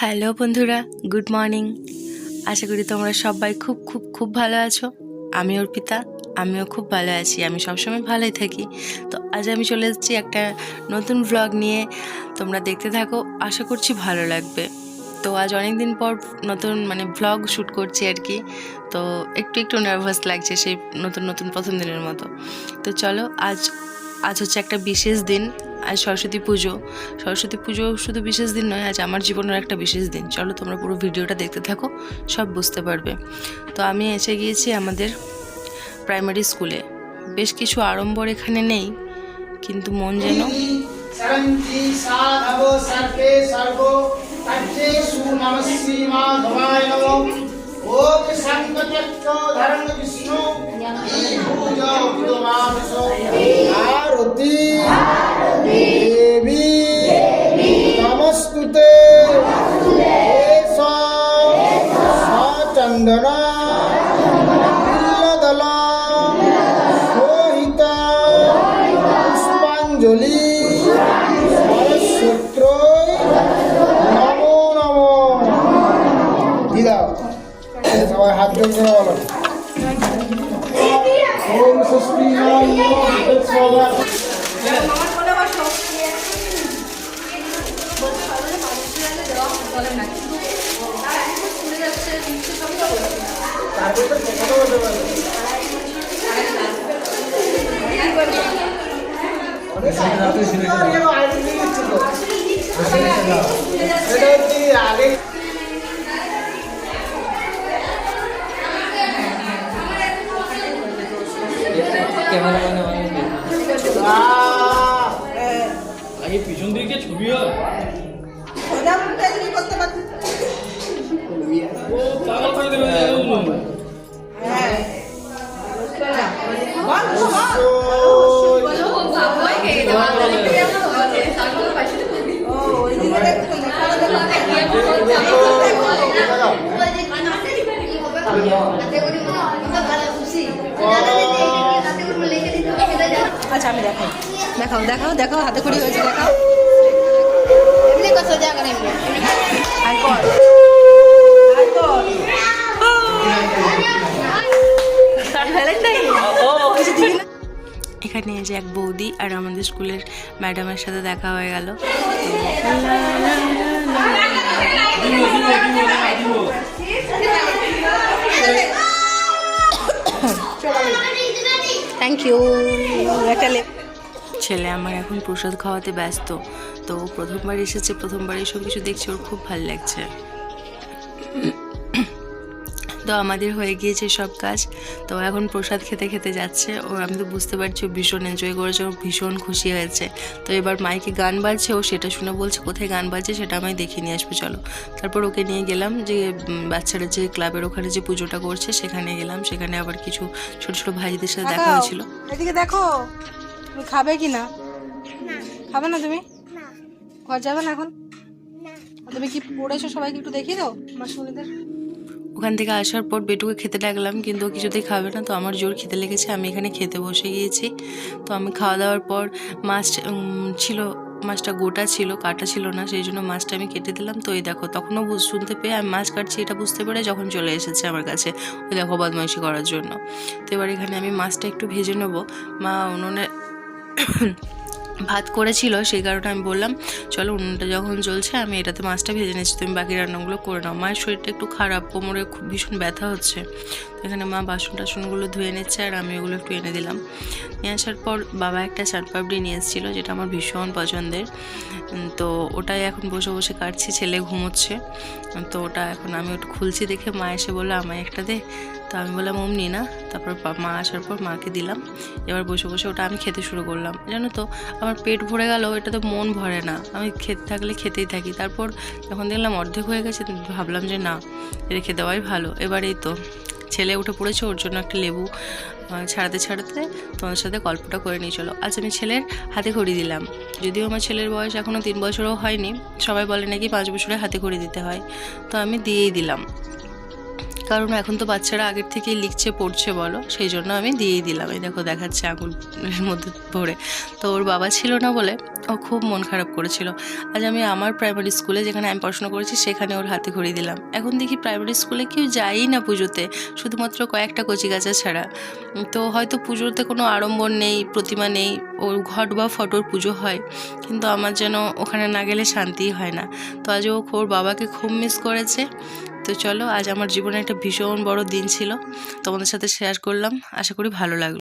Hello বন্ধুরা, good morning. আশা করি তোমরা সবাই খুব খুব খুব ভালো আছো। আমি অর্পিতা, আমিও খুব ভালো আছি। আমি সবসময় ভালোই থাকি। তো আজ আমি চলে এসেছি একটা নতুন ভ্লগ নিয়ে। তোমরা দেখতে থাকো, আশা করছি ভালো লাগবে। তো আজ অনেক দিন পর নতুন ভ্লগ শ্যুট করছি আর কি। তো একটু নার্ভাস লাগছে, সেই নতুন প্রথম দিনের মতো। তো চলো, আজ হচ্ছে একটা বিশেষ দিন। আজ সরস্বতী পুজো শুধু বিশেষ দিন নয়, আজ আমার জীবনের একটা বিশেষ দিন। চলো তোমরা পুরো ভিডিওটা দেখতে থাকো, সব বুঝতে পারবে। তো আমি এসে গিয়েছি আমাদের প্রাইমারি স্কুলে। বেশ কিছু আড়ম্বর এখানে নেই, কিন্তু মন যেন নমস্তুতে চন্দনা বিল্লদল সোহিত পুষ্পাঞ্জলি সরস্বত্র নমো নমো। দিদা সবাই হাত জোর করে বলো ওম ষষ্ঠী সবাই। আগে পিছন দিকে ছবি হয় ও পাগল করে দেবে। আচ্ছা আমি দেখাই, দেখাও দেখাও দেখাও হাতে খড়ি হয়েছে, দেখাও এমনি কত জায়গা এমনি আর কর আর কর এখানে এই যে এক বৌদি আর আমাদের স্কুলের ম্যাডামের সাথে দেখা হয়ে গেল। Thank you. একটা ছেলে আমার এখন প্রসাদ খাওয়াতে ব্যস্ত। তো প্রথমবার এসেছে, প্রথমবার এসব কিছু দেখছে, ওর খুব ভালো লাগছে। তো আমাদের হয়ে গিয়েছে সব কাজ। তো এখন প্রসাদ খেতে খেতে যাচ্ছে। ওর আমি তো বুঝতে পারছি ও ভীষণ এনজয় করেছে, ওর ভীষণ খুশি হয়েছে। তো এবার মাইকে গান বাজছে, ও সেটা শুনে বলছে কোথায় গান বাজছে সেটা আমায় দেখিয়ে নিয়ে আসবে চলো। তারপর ওকে নিয়ে গেলাম যে বাচ্চারা যে ক্লাবের ওখানে যে পুজোটা করছে সেখানে গেলাম। সেখানে আবার কিছু ছোট ছোট ভাইদের সাথে দেখা হয়েছিল। এদিকে দেখো, তুমি খাবে কি না? খাবে না তুমি? ঘর যাবে না এখন? তুমি কি পড়েছো সবাইকে একটু দেখিয়ে দাও মাসুলিদের। ওখান থেকে আসার পর বেটুকে খেতে ডাকলাম, কিন্তু ও কিছুতেই খাবে না। তো আমার জোর খেতে লেগেছে, আমি এখানে খেতে বসে গিয়েছি। তো আমি খাওয়া দাওয়ার পর মাছ ছিল, মাছটা গোটা ছিল, কাটা ছিল না, সেই জন্য মাছটা আমি কেটে দিলাম। তো এই দেখো, তখনও শুনতে পেয়ে আমি মাছ কাটছি এটা বুঝতে পেরে যখন চলে এসেছে আমার কাছে, ওই দেখো বদমাইশি করার জন্য। তো এবার এখানে আমি মাছটা একটু ভেজে নেবো। মা উনুনে ভাত করেছিল, সেই কারণে আমি বললাম চলো উনুনটা যখন জ্বলছে আমি এটাতে মাছটা ভেজে নিচ্ছি, তুমি বাকি রান্নাগুলো করে নাও। মায়ের শরীরটা একটু খারাপ, কোমরে খুব ভীষণ ব্যথা হচ্ছে। তো এখানে মা বাসন টাসনগুলো ধুয়ে নিচ্ছে আর আমি ওগুলো একটু এনে দিলাম। নিয়ে আসার পর বাবা একটা চাটপাপড়ি নিয়ে এসেছিলো, যেটা আমার ভীষণ পছন্দের। তো ওটাই এখন বসে বসে কাটছি, ছেলে ঘুমোচ্ছে। তো ওটা এখন আমি ওটা খুলছি দেখে মা এসে বললো আমায় একটা দে। তো আমি বললাম অমনি না। তারপর মা আসার পর মাকে দিলাম। এবার বসে বসে ওটা আমি খেতে শুরু করলাম। জানো তো আমার পেট ভরে গেল, এটা তো মন ভরে না, আমি খেতে থাকলে খেতেই থাকি। তারপর যখন দেখলাম অর্ধেক হয়ে গেছে ভাবলাম যে না, রেখে দেওয়াই ভালো। এবার এই তো ছেলে উঠে পড়েছে, ওর জন্য একটা লেবু ছাড়াতে ছাড়াতে তোমার সাথে গল্পটা করে নিয়ে চলো। আজ আমি ছেলের হাতে খড়ি দিলাম, যদিও আমার ছেলের বয়স এখনও 3 বছরও হয়নি। সবাই বলে নাকি 5 বছরে হাতে খড়ি দিতে হয়, তো আমি দিয়েই দিলাম। কারণ এখন তো বাচ্চারা আগের থেকেই লিখছে পড়ছে বলো, সেই জন্য আমি দিয়েই দিলাম। এই দেখো দেখাচ্ছে আঙুলের মধ্যে ভরে। তো ওর বাবা ছিল না বলে ও খুব মন খারাপ করেছিল। আজ আমি আমার প্রাইমারি স্কুলে যেখানে আমি পড়াশোনা করেছি সেখানে ওর হাতে খড়ি দিলাম। এখন দেখি প্রাইমারি স্কুলে কেউ যায়ই না পুজোতে, শুধুমাত্র কয়েকটা কচিকাচা ছাড়া। তো হয়তো পুজোতে কোনো আড়ম্বর নেই, প্রতিমা নেই, ওর ঘট বা ফটোর পুজো হয়, কিন্তু আমার যেন ওখানে না গেলে শান্তিই হয় না। তো আজ ও ওর বাবাকে খুব মিস করেছে। তো চলো, আজ আমার জীবনে একটা ভীষণ বড় দিন ছিল, তোমাদের সাথে শেয়ার করলাম, আশা করি ভালো লাগলো।